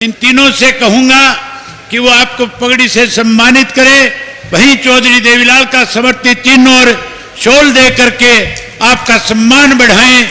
इन तीनों से कहूंगा कि वो आपको पगड़ी से सम्मानित करे। वहीं चौधरी देवीलाल का समर्थी चिन्ह और शॉल दे करके आपका सम्मान बढ़ाएं।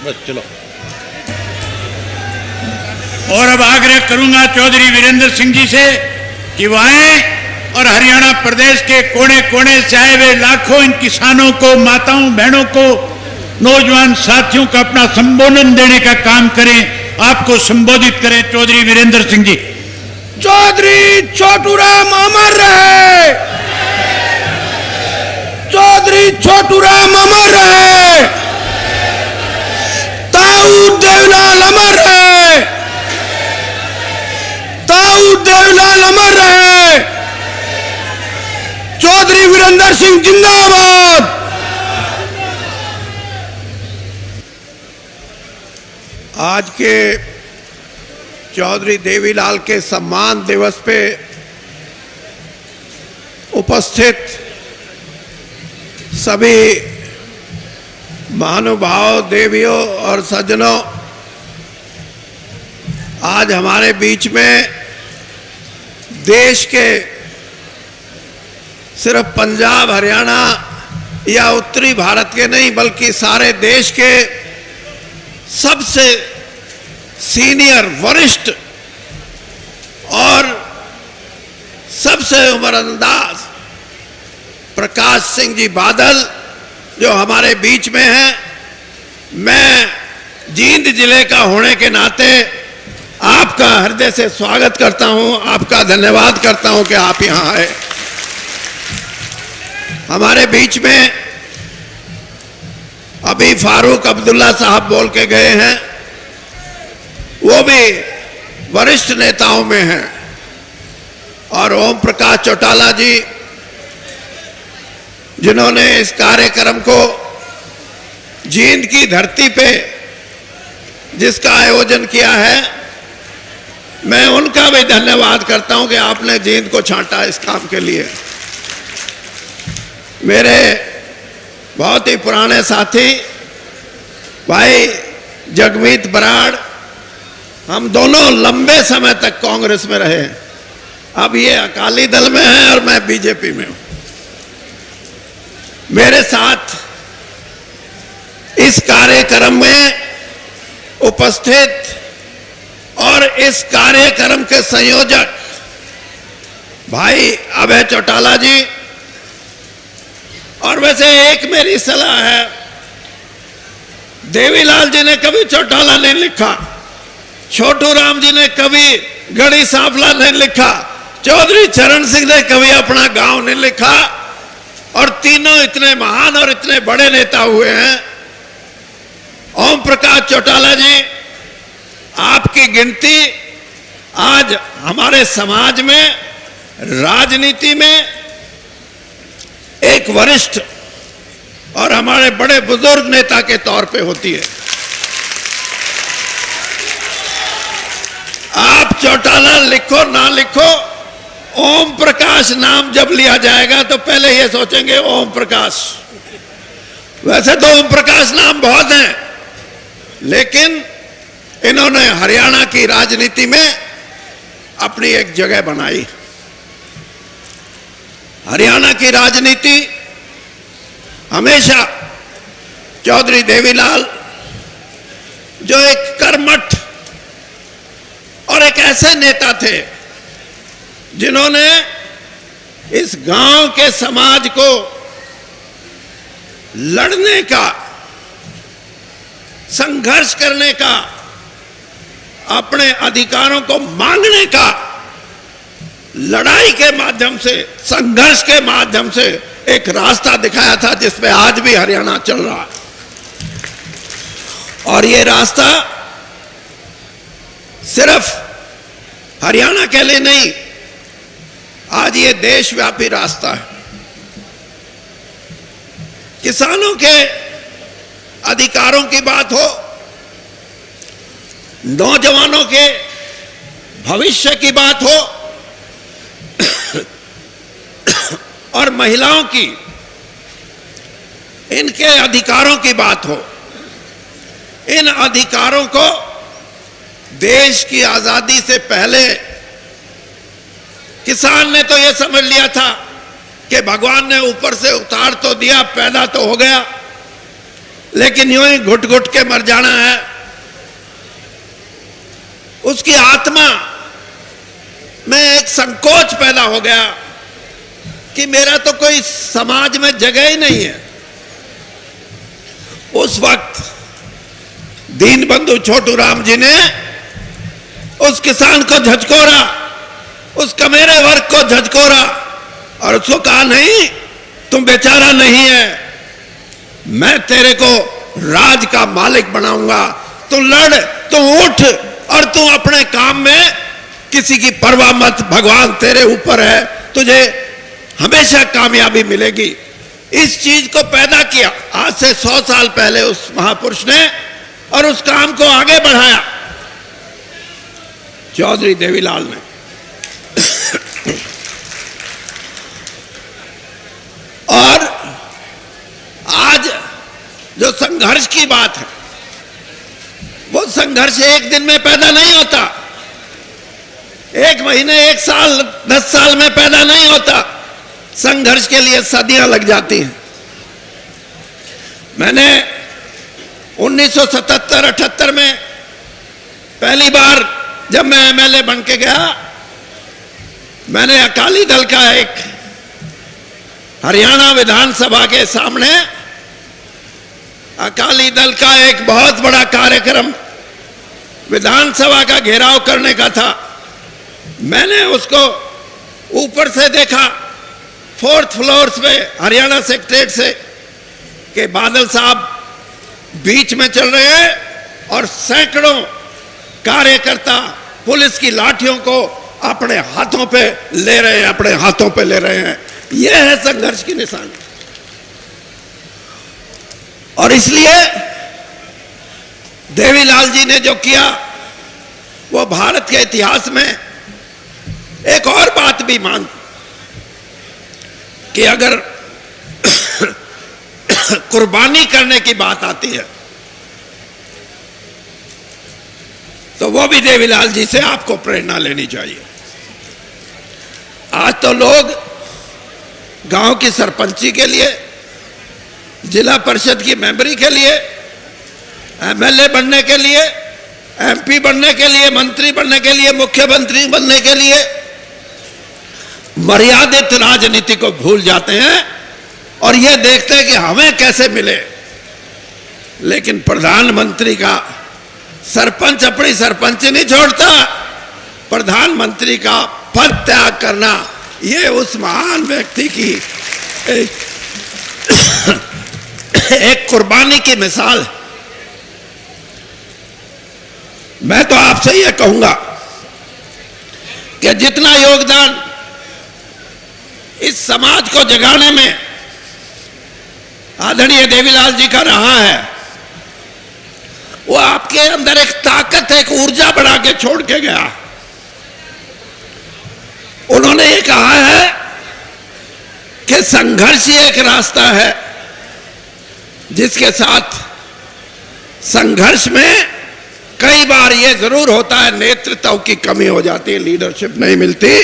बस चलो। और अब आग्रह करूंगा चौधरी वीरेंद्र सिंह जी से कि वो आए और हरियाणा प्रदेश के कोने कोने से आए हुए लाखों इन किसानों को, माताओं बहनों को, नौजवान साथियों को अपना संबोधन देने का काम करें, आपको संबोधित करें। चौधरी वीरेंद्र सिंह जी। चौधरी छोटूराम अमर रहे, चौधरी छोटूराम अमर रहे, ताऊ देवीलाल अमर रहे, ताऊ देवीलाल अमर रहे, चौधरी वीरेंद्र सिंह जिंदाबाद। आज के चौधरी देवीलाल के सम्मान दिवस पे उपस्थित सभी महानुभाव, देवियों और सज्जनों, आज हमारे बीच में देश के सिर्फ पंजाब, हरियाणा या उत्तरी भारत के नहीं बल्कि सारे देश के सबसे सीनियर, वरिष्ठ और सबसे उम्रअंदाज प्रकाश सिंह जी बादल जो हमारे बीच में हैं। मैं जींद जिले का होने के नाते आपका हृदय से स्वागत करता हूं, आपका धन्यवाद करता हूं कि आप यहां आए। हमारे बीच में अभी फारूक अब्दुल्ला साहब बोल के गए हैं, वो भी वरिष्ठ नेताओं में हैं, और ओम प्रकाश चौटाला जी जिन्होंने इस कार्यक्रम को जींद की धरती पे जिसका आयोजन किया है, मैं उनका भी धन्यवाद करता हूं कि आपने जींद को छांटा इस काम के लिए। मेरे बहुत ही पुराने साथी भाई जगमीत बराड़, हम दोनों लंबे समय तक कांग्रेस में रहे, अब ये अकाली दल में हैं और मैं बीजेपी में हूं। मेरे साथ इस कार्यक्रम में उपस्थित और इस कार्यक्रम के संयोजक भाई अभय चौटाला जी, और वैसे एक मेरी सलाह है, देवीलाल जी ने कभी चौटाला नहीं लिखा, छोटूराम जी ने कभी गढ़ी सांपला नहीं लिखा, चौधरी चरण सिंह ने कभी अपना गांव नहीं लिखा, और तीनों इतने महान और इतने बड़े नेता हुए हैं। ओम प्रकाश चौटाला जी, आपकी गिनती आज हमारे समाज में, राजनीति में एक वरिष्ठ और हमारे बड़े बुजुर्ग नेता के तौर पे होती है। आप चौटाला लिखो ना लिखो, ओम प्रकाश नाम जब लिया जाएगा तो पहले ये सोचेंगे ओम प्रकाश। वैसे तो ओम प्रकाश नाम बहुत हैं, लेकिन इन्होंने हरियाणा की राजनीति में अपनी एक जगह बनाई। हरियाणा की राजनीति हमेशा चौधरी देवीलाल जो एक कर्मठ और एक ऐसे नेता थे जिन्होंने इस गांव के समाज को लड़ने का, संघर्ष करने का, अपने अधिकारों को मांगने का, लड़ाई के माध्यम से, संघर्ष के माध्यम से एक रास्ता दिखाया था जिसपे आज भी हरियाणा चल रहा है। और ये रास्ता सिर्फ हरियाणा के लिए नहीं, आज ये देशव्यापी रास्ता है। किसानों के अधिकारों की बात हो, नौजवानों के भविष्य की बात हो, और महिलाओं की, इनके अधिकारों की बात हो, इन अधिकारों को देश की आजादी से पहले किसान ने तो यह समझ लिया था कि भगवान ने ऊपर से उतार तो दिया, पैदा तो हो गया, लेकिन यूं ही घुट घुट के मर जाना है। उसकी आत्मा में एक संकोच पैदा हो गया कि मेरा तो कोई समाज में जगह ही नहीं है। उस वक्त दीनबंधु छोटू राम जी ने उस किसान को झकझोरा, उस कमेरे वर्ग को झकझोरा और उसको कहा, नहीं तुम बेचारा नहीं है, मैं तेरे को राज का मालिक बनाऊंगा, तू लड़, तू उठ और तू अपने काम में किसी की परवाह मत, भगवान तेरे ऊपर है, तुझे हमेशा कामयाबी मिलेगी। इस चीज को पैदा किया आज से 100 साल पहले उस महापुरुष ने, और उस काम को आगे बढ़ाया चौधरी देवीलाल ने। और आज जो संघर्ष की बात है, वो संघर्ष एक दिन में पैदा नहीं होता, एक महीने, एक साल, 10 साल में पैदा नहीं होता। संघर्ष के लिए सदियां लग जाती हैं। मैंने 1977-78 में पहली बार जब मैं एमएलए बन के गया, मैंने अकाली दल का एक हरियाणा विधानसभा के सामने अकाली दल का एक बहुत बड़ा कार्यक्रम विधानसभा का घेराव करने का था। मैंने उसको ऊपर से देखा, 4th फ्लोर पे हरियाणा सेक्रेटरीट से, कि बादल साहब बीच में चल रहे हैं और सैकड़ों कार्यकर्ता पुलिस की लाठियों को अपने हाथों पे ले रहे हैं, अपने हाथों पे ले रहे हैं। यह है संघर्ष की निशानी। और इसलिए देवीलाल जी ने जो किया, वो भारत के इतिहास में एक और बात भी मान, कि अगर कुर्बानी करने की बात आती है तो वो भी देवीलाल जी से आपको प्रेरणा लेनी चाहिए। आज तो लोग गांव की सरपंची के लिए, जिला परिषद की मेंबरी के लिए, एमएलए बनने के लिए, एमपी बनने के लिए, मंत्री बनने के लिए, मुख्यमंत्री बनने के लिए मर्यादित राजनीति को भूल जाते हैं और यह देखते हैं कि हमें कैसे मिले। लेकिन प्रधानमंत्री का सरपंच अपनी सरपंच नहीं छोड़ता, प्रधानमंत्री का पद त्याग करना, यह उस महान व्यक्ति की एक कुर्बानी की मिसाल है। मैं तो आपसे यह कहूंगा कि जितना योगदान इस समाज को जगाने में आदरणीय देवीलाल जी का रहा है, वो आपके अंदर एक ताकत, एक ऊर्जा बढ़ा के छोड़ के गया। उन्होंने ये कहा है कि संघर्ष ही एक रास्ता है, जिसके साथ संघर्ष में कई बार ये जरूर होता है, नेतृत्व की कमी हो जाती है, लीडरशिप नहीं मिलती।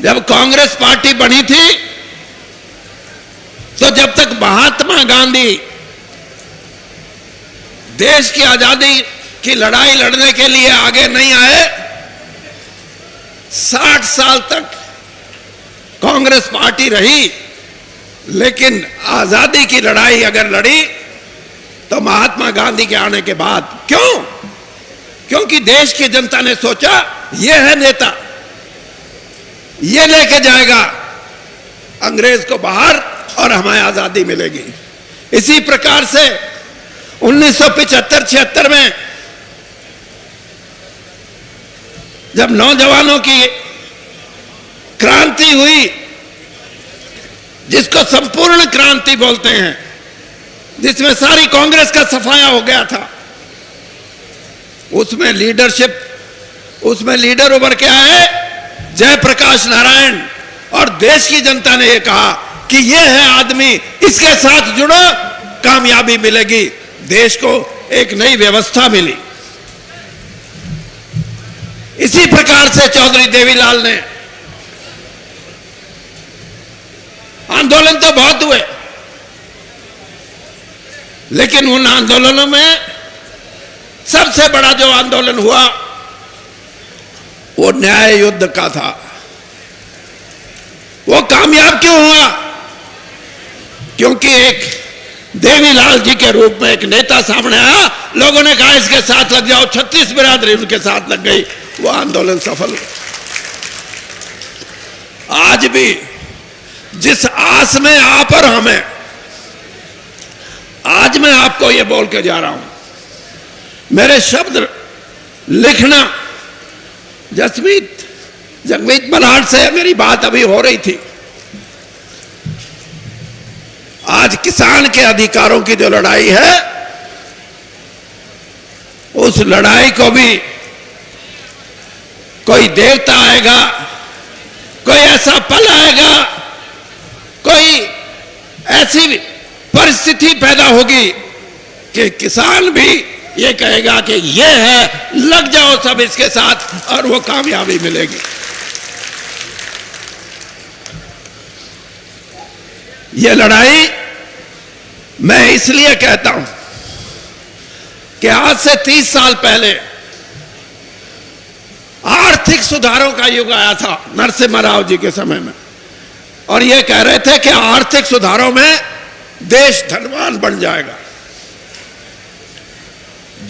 जब कांग्रेस पार्टी बनी थी तो जब तक महात्मा गांधी देश की आजादी की लड़ाई लड़ने के लिए आगे नहीं आए, 60 साल तक कांग्रेस पार्टी रही। लेकिन आजादी की लड़ाई अगर लड़ी तो महात्मा गांधी के आने के बाद। क्यों? क्योंकि देश की जनता ने सोचा यह है नेता, ये लेके जाएगा अंग्रेज को बाहर और हमें आजादी मिलेगी। इसी प्रकार से 1975-76 में जब नौजवानों की क्रांति हुई, जिसको संपूर्ण क्रांति बोलते हैं, जिसमें सारी कांग्रेस का सफाया हो गया था, उसमें लीडरशिप, उसमें लीडर उभर के आए जयप्रकाश नारायण और देश की जनता ने यह कहा कि यह है आदमी, इसके साथ जुड़ो, कामयाबी मिलेगी। देश को एक नई व्यवस्था मिली। इसी प्रकार से चौधरी देवीलाल ने आंदोलन तो बहुत हुए, लेकिन उन आंदोलनों में सबसे बड़ा जो आंदोलन हुआ वो न्याय युद्ध का था। वो कामयाब क्यों हुआ? क्योंकि एक देवीलाल जी के रूप में एक नेता सामने आया, लोगों ने कहा इसके साथ लग जाओ, 36 बिरादरी उनके साथ लग गई, वो आंदोलन सफल हुआ। आज भी जिस आस में आप और हमें, आज मैं आपको ये बोल के जा रहा हूं, मेरे शब्द लिखना, जगमीत बलाट से मेरी बात अभी हो रही थी। आज किसान के अधिकारों की जो लड़ाई है, उस लड़ाई को भी कोई देवता आएगा, कोई ऐसा पल आएगा, कोई ऐसी परिस्थिति पैदा होगी कि किसान भी ये कहेगा कि ये है, लग जाओ सब इसके साथ, और वो कामयाबी मिलेगी। ये लड़ाई मैं इसलिए कहता हूं कि आज से 30 साल पहले आर्थिक सुधारों का युग आया था नरसिम्हा राव जी के समय में, और ये कह रहे थे कि आर्थिक सुधारों में देश धनवान बन जाएगा।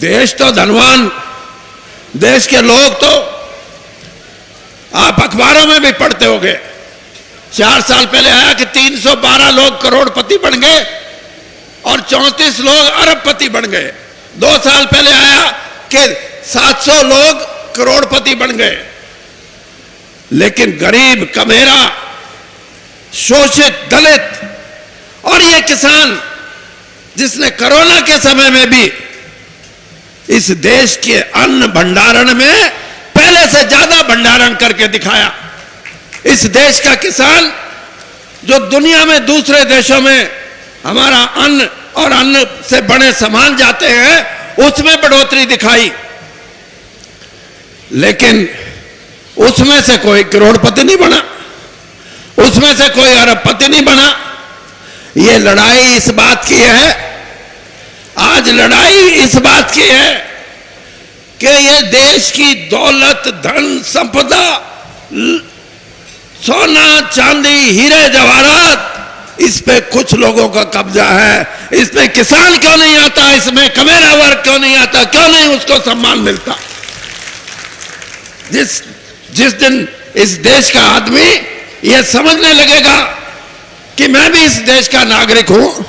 देश तो धनवान, देश के लोग तो आप अखबारों में भी पढ़ते होंगे, 4 साल पहले आया कि 312 लोग करोड़पति बन गए और 34 लोग अरबपति बन गए। 2 साल पहले आया कि 700 लोग करोड़पति बन गए। लेकिन गरीब, कमेरा, शोषित, दलित और ये किसान, जिसने कोरोना के समय में भी इस देश के अन्न भंडारण में पहले से ज्यादा भंडारण करके दिखाया। इस देश का किसान जो दुनिया में दूसरे देशों में हमारा अन्न और अन्न से बने सामान जाते हैं, उसमें बढ़ोतरी दिखाई, लेकिन उसमें से कोई करोड़पति नहीं बना, उसमें से कोई अरबपति नहीं बना। ये लड़ाई इस बात की है, आज लड़ाई इस बात की है कि ये देश की दौलत, धन, संपदा, सोना, चांदी, हीरे जवाहरात, इस पे कुछ लोगों का कब्जा है। इसमें किसान क्यों नहीं आता, इसमें कमेरा वर्ग क्यों नहीं आता, क्यों नहीं उसको सम्मान मिलता? जिस दिन इस देश का आदमी यह समझने लगेगा कि मैं भी इस देश का नागरिक हूं,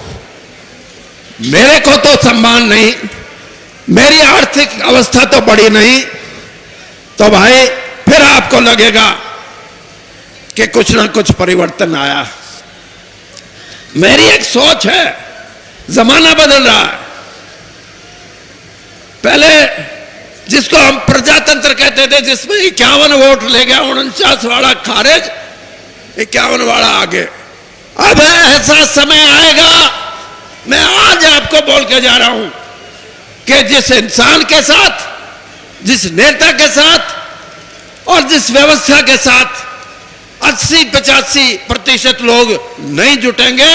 मेरे को तो सम्मान नहीं, मेरी आर्थिक अवस्था तो बड़ी नहीं, तो भाई फिर आपको लगेगा कि कुछ ना कुछ परिवर्तन आया। मेरी एक सोच है, जमाना बदल रहा है। पहले जिसको हम प्रजातंत्र कहते थे, जिसमें 51 वोट ले गया, 49 वाला खारिज, 51 वाला आगे। अब ऐसा समय आएगा, मैं आज आपको बोल के जा रहा हूं कि जिस इंसान के साथ, जिस नेता के साथ और जिस व्यवस्था के साथ 80-85% लोग नहीं जुटेंगे,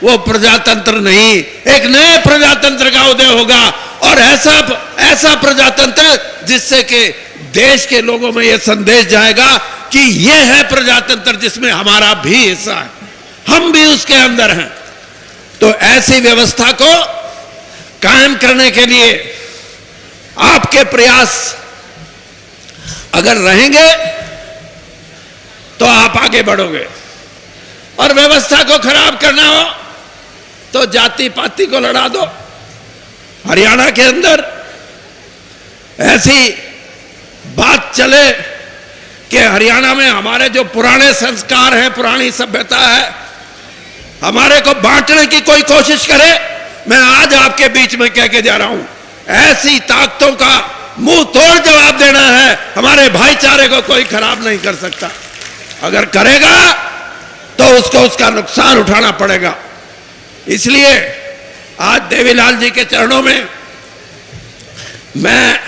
वो प्रजातंत्र नहीं, एक नए प्रजातंत्र का उदय होगा। और ऐसा प्रजातंत्र जिससे कि देश के लोगों में यह संदेश जाएगा कि यह है प्रजातंत्र जिसमें हमारा भी हिस्सा है, हम भी उसके अंदर हैं। तो ऐसी व्यवस्था को कायम करने के लिए आपके प्रयास अगर रहेंगे तो आप आगे बढ़ोगे, और व्यवस्था को खराब करना हो तो जाति पाति को लड़ा दो। हरियाणा के अंदर ऐसी बात चले कि हरियाणा में हमारे जो पुराने संस्कार हैं, पुरानी सभ्यता है, हमारे को बांटने की कोई कोशिश करे, मैं आज आपके बीच में कह के जा रहा हूं, ऐसी ताकतों का मुंह तोड़ जवाब देना है। हमारे भाईचारे को कोई खराब नहीं कर सकता। अगर करेगा तो उसको उसका नुकसान उठाना पड़ेगा। इसलिए आज देवीलाल जी के चरणों में मैं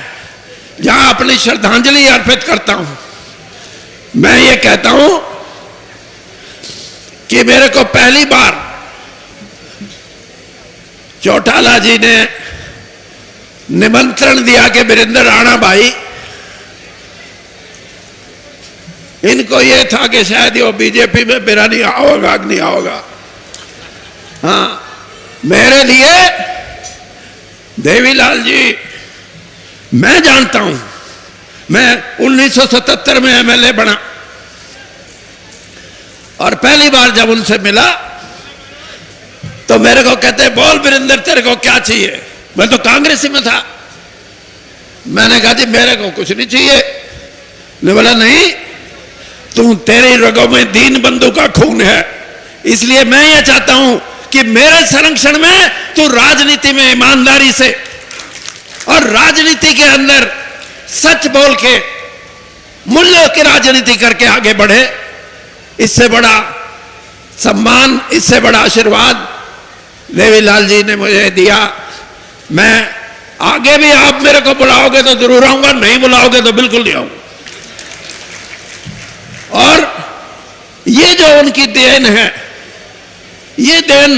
जहां अपनी श्रद्धांजलि अर्पित करता हूं, मैं ये कहता हूं कि मेरे को पहली बार चौटाला जी ने निमंत्रण दिया कि वीरेंद्र राणा भाई, इनको ये था कि शायद वो बीजेपी में मेरा नहीं आओगा नहीं आओगा। हाँ, मेरे लिए देवीलाल जी, मैं जानता हूं, मैं 1977 में एमएलए बना और पहली बार जब उनसे मिला तो मेरे को कहते, बोल वीरेंद्र तेरे को क्या चाहिए। मैं तो कांग्रेसी में था। मैंने कहा जी मेरे को कुछ नहीं चाहिए। ने बोला नहीं, तू तेरे रगों में दीन बंधु का खून है, इसलिए मैं ये चाहता हूं कि मेरे संरक्षण में तू राजनीति में ईमानदारी से और राजनीति के अंदर सच बोल के मूल्यों की राजनीति करके आगे बढ़े। इससे बड़ा सम्मान, इससे बड़ा आशीर्वाद देवीलाल जी ने मुझे दिया। मैं आगे भी आप मेरे को बुलाओगे तो जरूर आऊंगा, नहीं बुलाओगे तो बिल्कुल नहीं आऊंगा। और ये जो उनकी देन है, ये देन,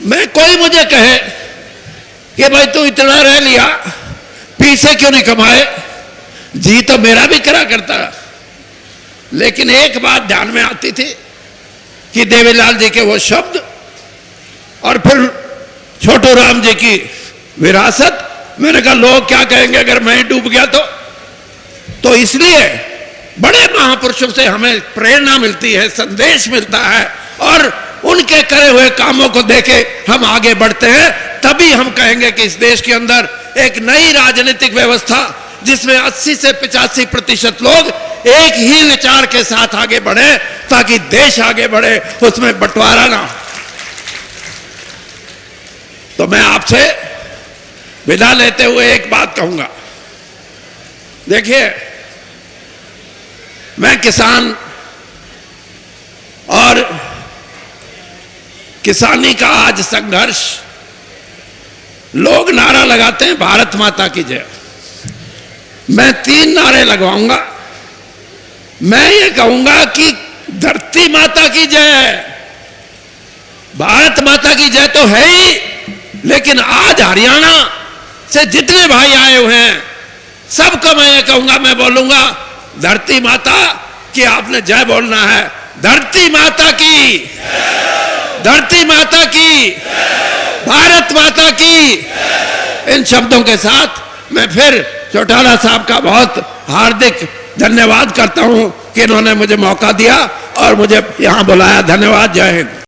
मैं कोई मुझे कहे कि भाई तू इतना रह लिया, पैसे क्यों नहीं कमाए, जी तो मेरा भी करा करता। लेकिन एक बात ध्यान में आती थी कि देवीलाल जी के वो शब्द और फिर छोटू राम जी की विरासत, मैंने कहा लोग क्या कहेंगे अगर मैं डूब गया तो इसलिए बड़े महापुरुषों से हमें प्रेरणा मिलती है, संदेश मिलता है और उनके करे हुए कामों को देके हम आगे बढ़ते हैं। तभी हम कहेंगे कि इस देश के अंदर एक नई राजनीतिक व्यवस्था जिसमें 80 से 85% लोग एक ही विचार के साथ आगे बढ़े ताकि देश आगे बढ़े, उसमें बंटवारा ना हो। तो मैं आपसे विदा लेते हुए एक बात कहूंगा। देखिए, मैं किसान और किसानी का आज संघर्ष, लोग नारा लगाते हैं भारत माता की जय। मैं 3 नारे लगवाऊंगा। मैं ये कहूंगा कि धरती माता की जय, भारत माता की जय तो है ही, लेकिन आज हरियाणा से जितने भाई आए हुए हैं सबको मैं ये कहूंगा, मैं बोलूंगा धरती माता की आपने जय बोलना है। धरती माता की, धरती माता की, भारत माता की। इन शब्दों के साथ मैं फिर चौटाला साहब का बहुत हार्दिक धन्यवाद करता हूं कि इन्होंने मुझे मौका दिया और मुझे यहां बुलाया। धन्यवाद। जय हिंद।